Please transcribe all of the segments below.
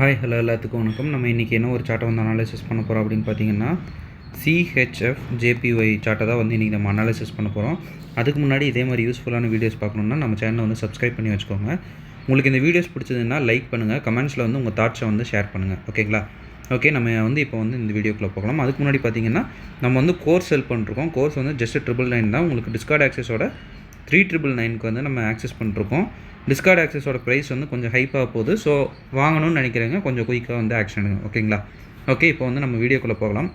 Hi hello எல்லாத்துக்கும் வணக்கம். நம்ம இன்றைக்கி என்ன ஒரு சார்ட்டை வந்து அனாலிசிஸ் பண்ண போகிறோம் அப்படின்னு பார்த்தீங்கன்னா சிஹெச்எஃப் ஜேபிஒய் சார்ட்டை தான் வந்து இன்றைக்கி நம்ம அனாலிசிஸ் பண்ண போகிறோம். அதுக்கு முன்னாடி இதே மாதிரி யூஸ்ஃபுல்லான வீடியோஸ் பார்க்கணுன்னா நம்ம சேனலை வந்து சப்ஸ்கிரைப் பண்ணி வச்சுக்கோங்க. உங்களுக்கு இந்த வீடியோஸ் பிடிச்சதுன்னா லைக் பண்ணுங்கள், கமெண்ட்ஸில் வந்து உங்கள் தாட்ஸை வந்து ஷேர் பண்ணுங்கள். ஓகேங்களா? ஓகே, நம்ம வந்து இப்போ வந்து இந்த வீடியோக்குள்ளே போகலாம். அதுக்கு முன்னாடி பார்த்தீங்கன்னா நம்ம வந்து கோர்ஸ் செல் பண்ணிருக்கோம். கோர்ஸ் வந்து ஜஸ்ட் 999 தான். உங்களுக்கு டிஸ்கார்ட் ஆக்சஸோட 3999க்கு வந்து நம்ம ஆக்சஸ் பண்ணிருக்கோம். டிஸ்கார்ட் ஆக்சஸோட ப்ரைஸ் வந்து கொஞ்சம் ஹைப்பாக போகுது. ஸோ வாங்கணும்னு நினைக்கிறேங்க, கொஞ்சம் குயிக்காக வந்து ஆக்ஷன் எடுங்க. ஓகேங்களா? ஓகே, இப்போ வந்து நம்ம வீடியோக்குள்ளே போகலாம்.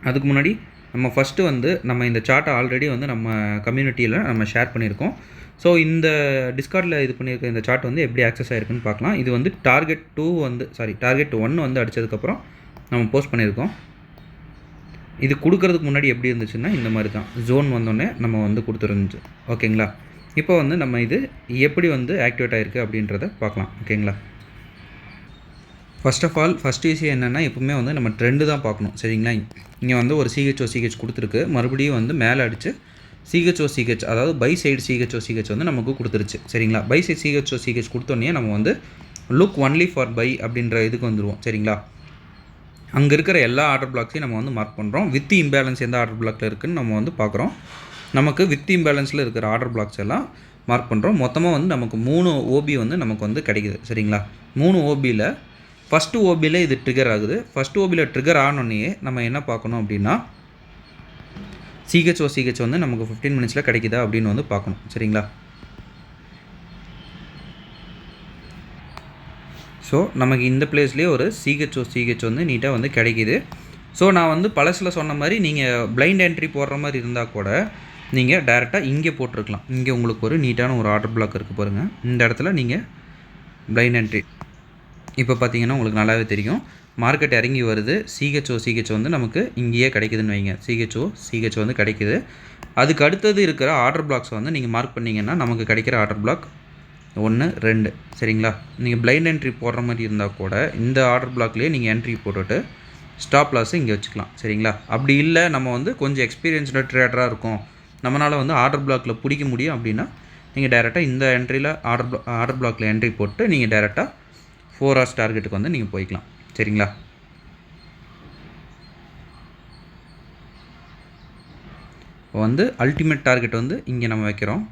அதுக்கு முன்னாடி நம்ம ஃபஸ்ட்டு வந்து நம்ம இந்த சார்ட்டை ஆல்ரெடி வந்து நம்ம கம்யூனிட்டியில் நம்ம ஷேர் பண்ணியிருக்கோம். ஸோ இந்த டிஸ்கார்டில் இது பண்ணியிருக்க இந்த சார்ட் வந்து எப்படி ஆக்சஸ் ஆகிருக்குன்னு பார்க்கலாம். இது வந்து டார்கெட் 1 வந்து அடித்ததுக்கப்புறம் நம்ம போஸ்ட் பண்ணியிருக்கோம். இது கொடுக்கறதுக்கு முன்னாடி எப்படி இருந்துச்சுன்னா இந்த மாதிரி தான் ஜோன் வந்தோடனே நம்ம வந்து கொடுத்துருந்துச்சு. ஓகேங்களா? இப்போ வந்து நம்ம இது எப்படி வந்து ஆக்டிவேட் ஆகிருக்கு அப்படின்றத பார்க்கலாம். ஓகேங்களா? ஃபர்ஸ்ட் ஆஃப் ஆல் ஃபஸ்ட் விஷயம் என்னென்னா, எப்பவுமே வந்து நம்ம ட்ரெண்டு தான் பார்க்கணும். சரிங்களா? இங்கே வந்து ஒரு சிஹெச் கொடுத்துருக்கு, மறுபடியும் வந்து மேலே அடித்து சிஹெச் அதாவது பை சைடு சிஹெச் வந்து நமக்கு கொடுத்துருச்சு. சரிங்களா? பை சைடு சிஹெச் கொடுத்தோன்னே நம்ம வந்து லுக் ஒன்லி ஃபார் பை அப்படின்ற இதுக்கு வந்துடுவோம். சரிங்களா? அங்கே இருக்கிற எல்லா ஆர்டர் பிளாக்ஸையும் நம்ம வந்து மார்க் பண்ணுறோம். வித் இம்பேலன்ஸ் எந்த ஆர்டர் பிளாக்ல இருக்குதுன்னு நம்ம வந்து பார்க்குறோம். நமக்கு வித் இம்பேலன்ஸில் இருக்கிற ஆர்டர் பிளாக்ஸ் எல்லாம் மார்க் பண்ணுறோம். மொத்தமாக வந்து நமக்கு 3 ஓபி வந்து நமக்கு வந்து கிடைக்குது. சரிங்களா? 3 ஓபியில் ஃபஸ்ட்டு ஓபியில் இது ட்ரிகர் ஆகுது. ஃபஸ்ட்டு ஓபியில் ட்ரிகர் ஆனோடனே நம்ம என்ன பார்க்கணும் அப்படின்னா சிஹெச் வந்து நமக்கு 15 மினிட்ஸில் கிடைக்குதா அப்படின்னு வந்து பார்க்கணும். சரிங்களா? ஸோ நமக்கு இந்த பிளேஸ்லேயே ஒரு சிஹெச் வந்து நீட்டாக வந்து கிடைக்கிது. ஸோ நான் வந்து பழசில் சொன்ன மாதிரி நீங்கள் பிளைண்ட் என்ட்ரி போடுற மாதிரி இருந்தால் கூட நீங்கள் டேரெக்டாக இங்கே போட்டிருக்கலாம். இங்கே உங்களுக்கு ஒரு நீட்டான ஒரு ஆர்டர் பிளாக் இருக்குது பாருங்கள். இந்த இடத்துல நீங்கள் பிளைண்ட் என்ட்ரி இப்போ பார்த்தீங்கன்னா உங்களுக்கு நல்லாவே தெரியும். மார்க்கெட் இறங்கி வருது. சிஹெச் வந்து நமக்கு இங்கேயே கிடைக்குதுன்னு வைங்க. சிஹெச் வந்து கிடைக்குது. அதுக்கு அடுத்தது இருக்கிற ஆர்டர் பிளாக்ஸை வந்து நீங்கள் மார்க் பண்ணிங்கன்னா நமக்கு கிடைக்கிற ஆர்டர் பிளாக் 1, 2. சரிங்களா? நீங்கள் பிளைண்ட் என்ட்ரி போடுற மாதிரி இருந்தால் கூட இந்த ஆர்டர் பிளாக்லேயே நீங்கள் என்ட்ரி போட்டுட்டு ஸ்டாப் லாஸை இங்கே வச்சுக்கலாம். சரிங்களா? அப்படி இல்லை, நம்ம வந்து கொஞ்சம் எக்ஸ்பீரியன்ஸ்டு ட்ரேடராக இருக்கும், நம்மளால் வந்து ஆர்டர் பிளாக்கில் பிடிக்க முடியும் அப்படின்னா நீங்கள் டேரெக்டாக இந்த என்ட்ரியில் ஆர்டர் பிளாக்கில் என்ட்ரி போட்டு நீங்கள் டேரெக்டாக 4 hours டார்கெட்டுக்கு வந்து நீங்கள் போய்க்கலாம். சரிங்களா? வந்து அல்டிமேட் டார்கெட் வந்து இங்கே நம்ம வைக்கிறோம்.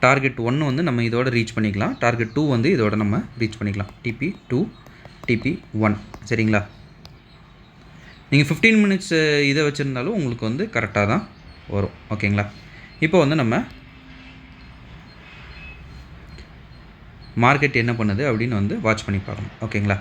டார்கெட் 1 வந்து நம்ம இதோட ரீச் பண்ணிக்கலாம். டார்கெட் 2 வந்து இதோட நம்ம ரீச் பண்ணிக்கலாம். TP2 TP1. சரிங்களா? நீங்கள் 15 மினிட்ஸ் இதை வச்சுருந்தாலும் உங்களுக்கு வந்து கரெக்டாக தான் வரும். ஓகேங்களா? இப்போ வந்து நம்ம மார்க்கெட் என்ன பண்ணுது அப்படின்னு வந்து வாட்ச் பண்ணி பார்க்கணும். ஓகேங்களா?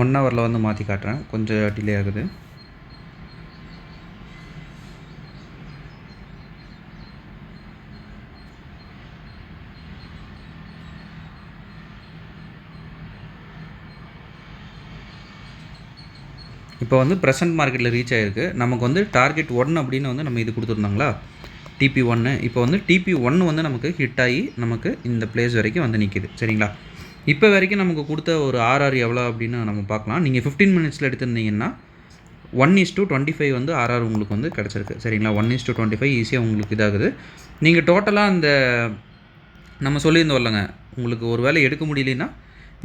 ஒன் ஹவரில் வந்து மாற்றி காட்டுறேன், கொஞ்சம் டிலே ஆகுது. இப்போ வந்து ப்ரெசன்ட் மார்க்கெட்டில் ரீச் ஆகிருக்கு. நமக்கு வந்து டார்கெட் 1 அப்படின்னு வந்து நம்ம இது கொடுத்துருந்தாங்களா, TP1. இப்போ வந்து TP1 வந்து நமக்கு ஹிட் ஆகி நமக்கு இந்த பிளேஸ் வரைக்கும் வந்து நிற்கிது. சரிங்களா? இப்போ வரைக்கும் நமக்கு கொடுத்த ஒரு RR எவ்வளோ அப்படின்னு நம்ம பார்க்கலாம். நீங்கள் 15 மினிட்ஸில் எடுத்திருந்தீங்கன்னா 1:25 வந்து RR உங்களுக்கு வந்து கிடச்சிருக்கு. சரிங்களா? 1:25 ஈஸியாக உங்களுக்கு இதாகுது. நீங்கள் டோட்டலாக அந்த நம்ம சொல்லியிருந்தோம் இல்லைங்க, உங்களுக்கு ஒரு வேளை எடுக்க முடியலன்னா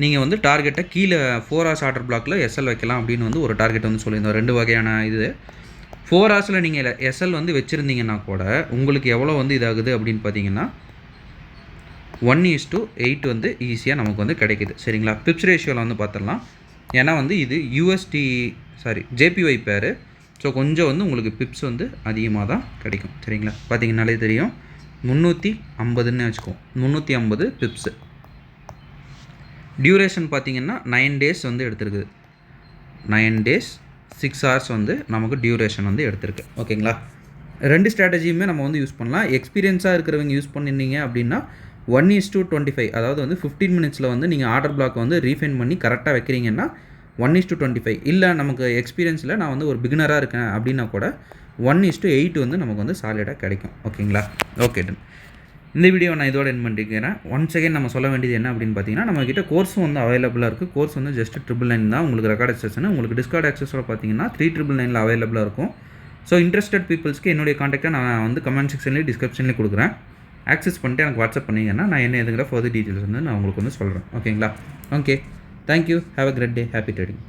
நீங்கள் வந்து டார்கெட்டை கீழே 4 hours ஆர்டர் பிளாக்கில் SL வைக்கலாம் அப்படின்னு வந்து ஒரு டார்கெட் வந்து சொல்லியிருந்தோம். 2 வகையான இது 4 hours நீங்கள் SL வந்து வச்சுருந்தீங்கன்னா கூட உங்களுக்கு எவ்வளோ வந்து இதாகுது அப்படின்னு பார்த்தீங்கன்னா 1:8 வந்து ஈஸியாக நமக்கு வந்து கிடைக்குது. சரிங்களா? பிப்ஸ் ரேஷியோவில் வந்து பார்த்துடலாம். ஏன்னா வந்து இது ஜேபிஒய் பேரு. ஸோ கொஞ்சம் வந்து உங்களுக்கு பிப்ஸ் வந்து அதிகமாக தான் கிடைக்கும். சரிங்களா? பார்த்தீங்கன்னாலே தெரியும் 350ன்னு வச்சுக்கோம். 350 பிப்ஸு. டியூரேஷன் பார்த்தீங்கன்னா 9 டேஸ் வந்து எடுத்திருக்குது. 9 டேஸ் 6 ஹவர்ஸ் வந்து நமக்கு டியூரேஷன் வந்து எடுத்திருக்கு. ஓகேங்களா? 2 ஸ்ட்ராட்டஜியுமே நம்ம வந்து யூஸ் பண்ணலாம். எக்ஸ்பீரியன்ஸாக இருக்கிறவங்க யூஸ் பண்ணியிருந்தீங்க அப்படின்னா 1:25, அதாவது வந்து 15 மினிட்ஸில் வந்து நீங்கள் ஆர்டர் பிளாக் வந்து ரீஃபைன் பண்ணி கரெக்டாக வைக்கிறீங்கன்னா 1:25. இல்லை நமக்கு எக்ஸ்பீரியன்ஸில் நான் வந்து ஒரு பிகினராக இருக்கேன் அப்படின்னா கூட 1:8 வந்து நமக்கு வந்து சாலிடாக கிடைக்கும். ஓகேங்களா? Okay done. இந்த வீடியோ நான் இதோட எண்ட் பண்ணிக்கிறேன். ஒன்ஸ் அகைன் நம்ம சொல்ல வேண்டியது என்ன அப்படின்னு பார்த்தீங்கன்னா, நம்மக்கிட்ட கோர்ஸும் வந்து அவைலபிளாக இருக்குது. கோர்ஸ் வந்து ஜஸ்ட் 999 தான் உங்களுக்கு ரெக்கார்ட் செஷன். உங்களுக்கு டிஸ்கார்ட் ஆக்சஸோட பார்த்தீங்கன்னா 3999 அவைலபிளாக இருக்கும். ஸோ இன்ட்ரெஸ்டட் பீப்புள்ஸ்க்கு என்னுடைய காண்டாக்டை நான் வந்து கமெண்ட் செக்ஷன்லேயும் டிஸ்கிரிப்ஷன்லேயும் கொடுக்குறேன். ஆக்சஸ் பண்ணிட்டு எனக்கு வாட்ஸ்அப் பண்ணிங்கன்னா நான் என்ன எதுங்கிற ஃபர்தர் டீட்டெயில்ஸ் வந்து நான் உங்களுக்கு வந்து சொல்கிறேன். ஓகேங்களா? Okay, thank you. Have a great day. Happy trading.